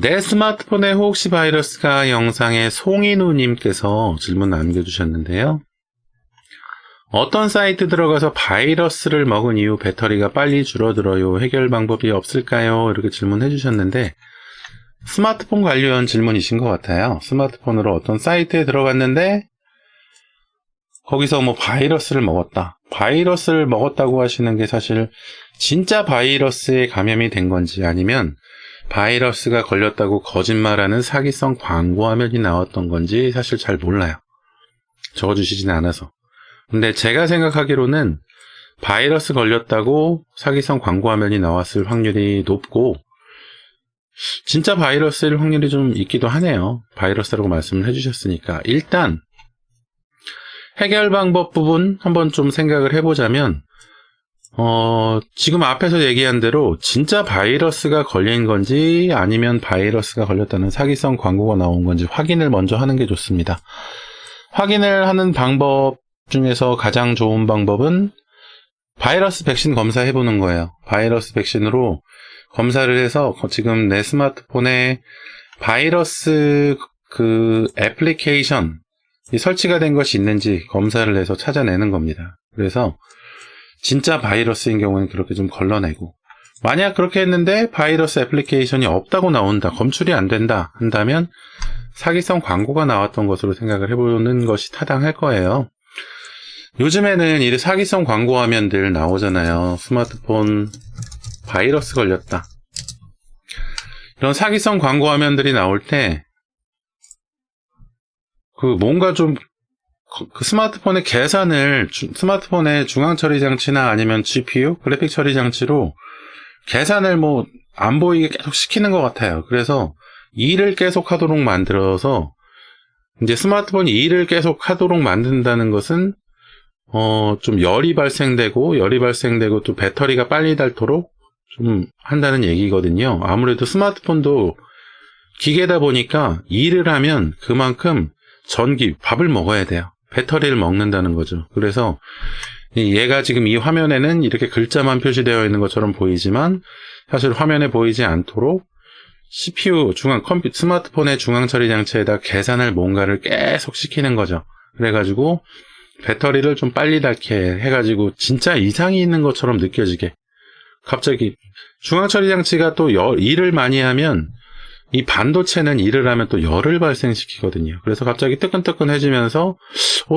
내 스마트폰에 혹시 바이러스가 영상에 송인우님께서 질문 남겨주셨는데요. 어떤 사이트 들어가서 바이러스를 먹은 이후 배터리가 빨리 줄어들어요. 해결 방법이 없을까요? 이렇게 질문해 주셨는데 스마트폰 관련 질문이신 것 같아요. 스마트폰으로 어떤 사이트에 들어갔는데 거기서 뭐 바이러스를 먹었다. 바이러스를 먹었다고 하시는 게 사실 진짜 바이러스에 감염이 된 건지 아니면 바이러스가 걸렸다고 거짓말하는 사기성 광고 화면이 나왔던 건지 사실 잘 몰라요. 적어주시진 않아서. 근데 제가 생각하기로는 바이러스 걸렸다고 사기성 광고 화면이 나왔을 확률이 높고 진짜 바이러스일 확률이 좀 있기도 하네요. 바이러스라고 말씀을 해주셨으니까. 일단 해결 방법 부분 한번 좀 생각을 해보자면 지금 앞에서 얘기한 대로 진짜 바이러스가 걸린 건지 아니면 바이러스가 걸렸다는 사기성 광고가 나온 건지 확인을 먼저 하는 게 좋습니다. 확인을 하는 방법 중에서 가장 좋은 방법은 바이러스 백신 검사해보는 거예요. 바이러스 백신으로 검사를 해서 지금 내 스마트폰에 바이러스 애플리케이션 설치가 된 것이 있는지 검사를 해서 찾아내는 겁니다. 그래서 진짜 바이러스인 경우는 그렇게 좀 걸러내고 만약 그렇게 했는데 바이러스 애플리케이션이 없다고 나온다, 검출이 안 된다 한다면 사기성 광고가 나왔던 것으로 생각을 해보는 것이 타당할 거예요. 요즘에는 이 사기성 광고 화면들 나오잖아요. 스마트폰 바이러스 걸렸다. 이런 사기성 광고 화면들이 나올 때 뭔가 좀 스마트폰의 계산을 스마트폰의 중앙 처리 장치나 아니면 GPU, 그래픽 처리 장치로 계산을 안 보이게 계속 시키는 것 같아요. 그래서 일을 계속 하도록 만들어서 이제 스마트폰이 일을 계속 하도록 만든다는 것은 좀 열이 발생되고 또 배터리가 빨리 닳도록 좀 한다는 얘기거든요. 아무래도 스마트폰도 기계다 보니까 일을 하면 그만큼 밥을 먹어야 돼요. 배터리를 먹는다는 거죠. 그래서 얘가 지금 이 화면에는 이렇게 글자만 표시되어 있는 것처럼 보이지만 사실 화면에 보이지 않도록 CPU, 스마트폰의 중앙 처리 장치에다 계산을 뭔가를 계속 시키는 거죠. 그래가지고 배터리를 좀 빨리 닳게 해가지고 진짜 이상이 있는 것처럼 느껴지게. 갑자기 중앙 처리 장치가 또 일을 많이 하면 이 반도체는 일을 하면 또 열을 발생시키거든요. 그래서 갑자기 뜨끈뜨끈해지면서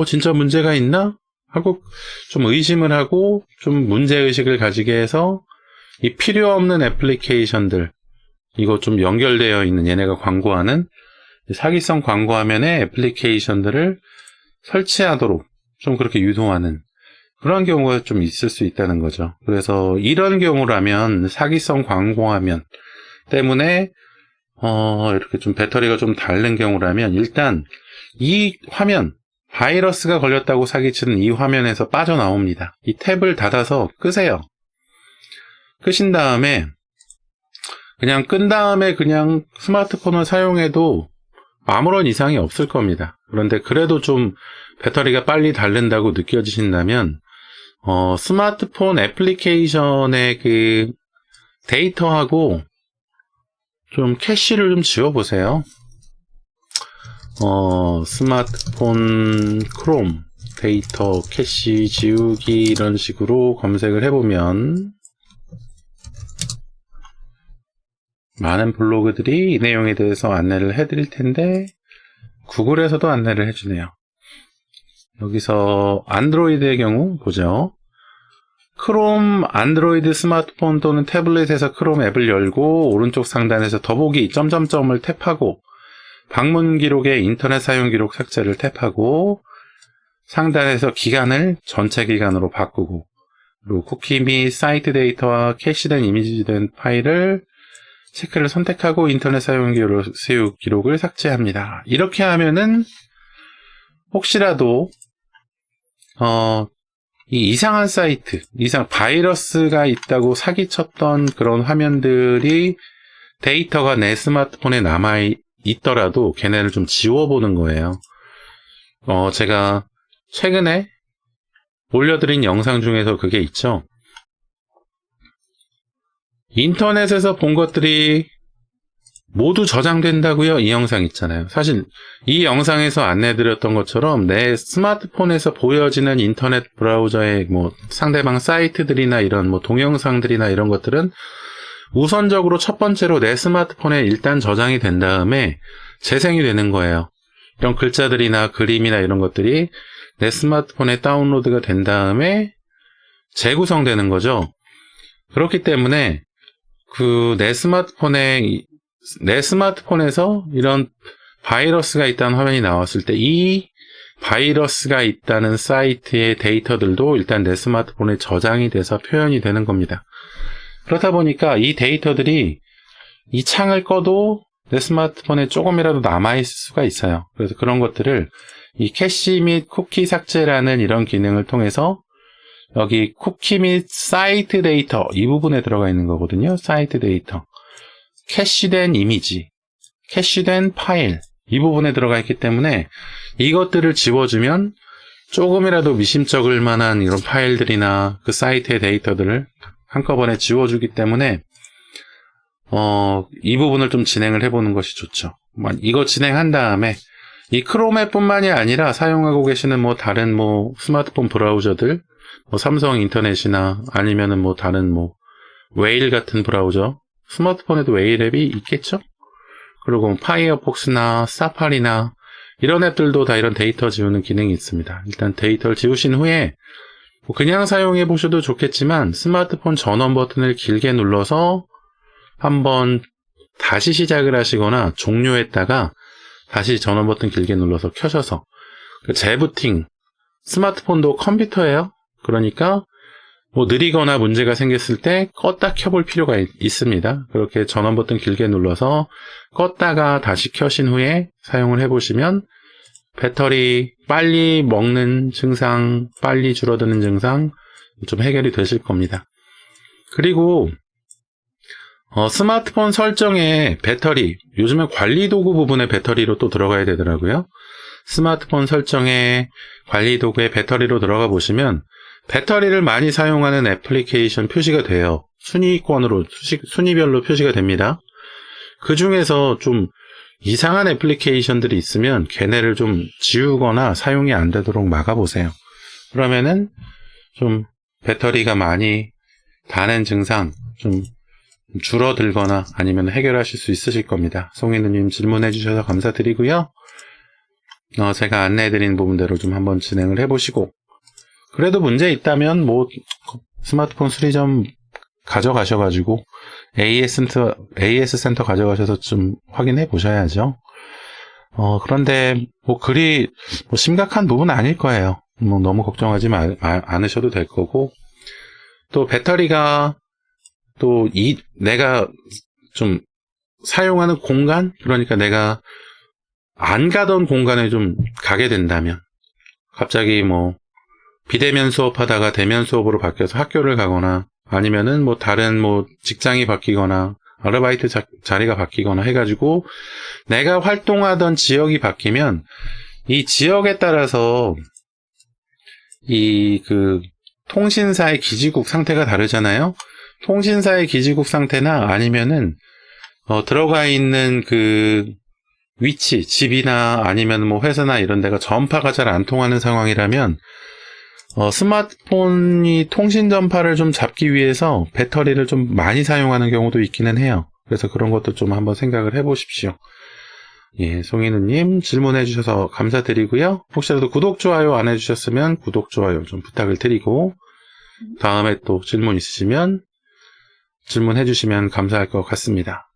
진짜 문제가 있나? 하고 좀 의심을 하고 좀 문제의식을 가지게 해서 이 필요 없는 애플리케이션들, 이거 좀 연결되어 있는 얘네가 광고하는 사기성 광고 화면에 애플리케이션들을 설치하도록 좀 그렇게 유도하는 그런 경우가 좀 있을 수 있다는 거죠. 그래서 이런 경우라면 사기성 광고 화면 때문에 이렇게 좀 배터리가 좀 닳는 경우라면 일단 이 화면, 바이러스가 걸렸다고 사기치는 이 화면에서 빠져나옵니다. 이 탭을 닫아서 끄세요. 끄신 다음에 끈 다음에 그냥 스마트폰을 사용해도 아무런 이상이 없을 겁니다. 그런데 그래도 좀 배터리가 빨리 닳는다고 느껴지신다면 스마트폰 애플리케이션의 그 데이터하고 좀 캐시를 좀 지워보세요. 스마트폰 크롬 데이터 캐시 지우기 이런 식으로 검색을 해보면 많은 블로그들이 이 내용에 대해서 안내를 해드릴 텐데 구글에서도 안내를 해주네요. 여기서 안드로이드의 경우 보죠. 크롬 안드로이드 스마트폰 또는 태블릿에서 크롬 앱을 열고 오른쪽 상단에서 더보기 점점점을 탭하고 방문 기록에 인터넷 사용 기록 삭제를 탭하고 상단에서 기간을 전체 기간으로 바꾸고 그리고 쿠키 및 사이트 데이터와 캐시된 이미지된 파일을 체크를 선택하고 인터넷 사용 기록을 삭제합니다. 이렇게 하면은 혹시라도 이 이상한 사이트, 바이러스가 있다고 사기쳤던 그런 화면들이 데이터가 내 스마트폰에 남아있더라도 걔네를 좀 지워보는 거예요. 제가 최근에 올려드린 영상 중에서 그게 있죠. 인터넷에서 본 것들이 모두 저장된다고요? 이 영상 있잖아요. 사실 이 영상에서 안내드렸던 것처럼 내 스마트폰에서 보여지는 인터넷 브라우저의 뭐 상대방 사이트들이나 이런 뭐 동영상들이나 이런 것들은 우선적으로 첫 번째로 내 스마트폰에 일단 저장이 된 다음에 재생이 되는 거예요. 이런 글자들이나 그림이나 이런 것들이 내 스마트폰에 다운로드가 된 다음에 재구성되는 거죠. 그렇기 때문에 내 스마트폰에서 이런 바이러스가 있다는 화면이 나왔을 때 이 바이러스가 있다는 사이트의 데이터들도 일단 내 스마트폰에 저장이 돼서 표현이 되는 겁니다. 그렇다 보니까 이 데이터들이 이 창을 꺼도 내 스마트폰에 조금이라도 남아있을 수가 있어요. 그래서 그런 것들을 이 캐시 및 쿠키 삭제라는 이런 기능을 통해서 여기 쿠키 및 사이트 데이터 이 부분에 들어가 있는 거거든요. 사이트 데이터. 캐시된 이미지, 캐시된 파일 이 부분에 들어가 있기 때문에 이것들을 지워주면 조금이라도 미심쩍을 만한 이런 파일들이나 그 사이트의 데이터들을 한꺼번에 지워주기 때문에 이 부분을 좀 진행을 해보는 것이 좋죠. 이거 진행한 다음에 이 크롬 뿐만이 아니라 사용하고 계시는 뭐 다른 뭐 스마트폰 브라우저들, 뭐 삼성 인터넷이나 아니면은 뭐 다른 뭐 웨일 같은 브라우저, 스마트폰에도 웨일 앱이 있겠죠? 그리고 파이어폭스나 사파리나 이런 앱들도 다 이런 데이터 지우는 기능이 있습니다. 일단 데이터를 지우신 후에 뭐 그냥 사용해 보셔도 좋겠지만 스마트폰 전원 버튼을 길게 눌러서 한번 다시 시작을 하시거나 종료했다가 다시 전원 버튼 길게 눌러서 켜셔서 재부팅, 스마트폰도 컴퓨터예요. 그러니까 뭐 느리거나 문제가 생겼을 때 껐다 켜볼 필요가 있습니다. 그렇게 전원 버튼 길게 눌러서 껐다가 다시 켜신 후에 사용을 해보시면 배터리 빨리 먹는 증상, 빨리 줄어드는 증상 좀 해결이 되실 겁니다. 그리고 스마트폰 설정에 배터리, 요즘은 관리도구 부분에 배터리로 또 들어가야 되더라고요. 스마트폰 설정에 관리도구에 배터리로 들어가 보시면 배터리를 많이 사용하는 애플리케이션 표시가 돼요. 순위권으로, 순위별로 표시가 됩니다. 그 중에서 좀 이상한 애플리케이션들이 있으면 걔네를 좀 지우거나 사용이 안 되도록 막아보세요. 그러면은 좀 배터리가 많이 다는 증상 좀 줄어들거나 아니면 해결하실 수 있으실 겁니다. 송인우님 질문해 주셔서 감사드리고요. 제가 안내해드린 부분대로 좀 한번 진행을 해보시고, 그래도 문제 있다면 뭐 스마트폰 수리점 가져가셔가지고 AS 센터 가져가셔서 좀 확인해 보셔야죠. 그런데 뭐 그리 뭐 심각한 부분은 아닐 거예요. 뭐 너무 걱정하지 않으셔도 될 거고, 또 배터리가 또 내가 좀 사용하는 공간, 그러니까 내가 안 가던 공간에 좀 가게 된다면, 갑자기 뭐 비대면 수업하다가 대면 수업으로 바뀌어서 학교를 가거나 아니면은 뭐 다른 뭐 직장이 바뀌거나 아르바이트 자리가 바뀌거나 해가지고 내가 활동하던 지역이 바뀌면 이 지역에 따라서 이 통신사의 기지국 상태가 다르잖아요. 통신사의 기지국 상태나 아니면은 들어가 있는 위치, 집이나 아니면 뭐 회사나 이런 데가 전파가 잘 안 통하는 상황이라면 스마트폰이 통신 전파를 좀 잡기 위해서 배터리를 좀 많이 사용하는 경우도 있기는 해요. 그래서 그런 것도 좀 한번 생각을 해보십시오. 예, 송인우님 질문해 주셔서 감사드리고요. 혹시라도 구독, 좋아요 안 해주셨으면 구독, 좋아요 좀 부탁을 드리고, 다음에 또 질문 있으시면 질문해 주시면 감사할 것 같습니다.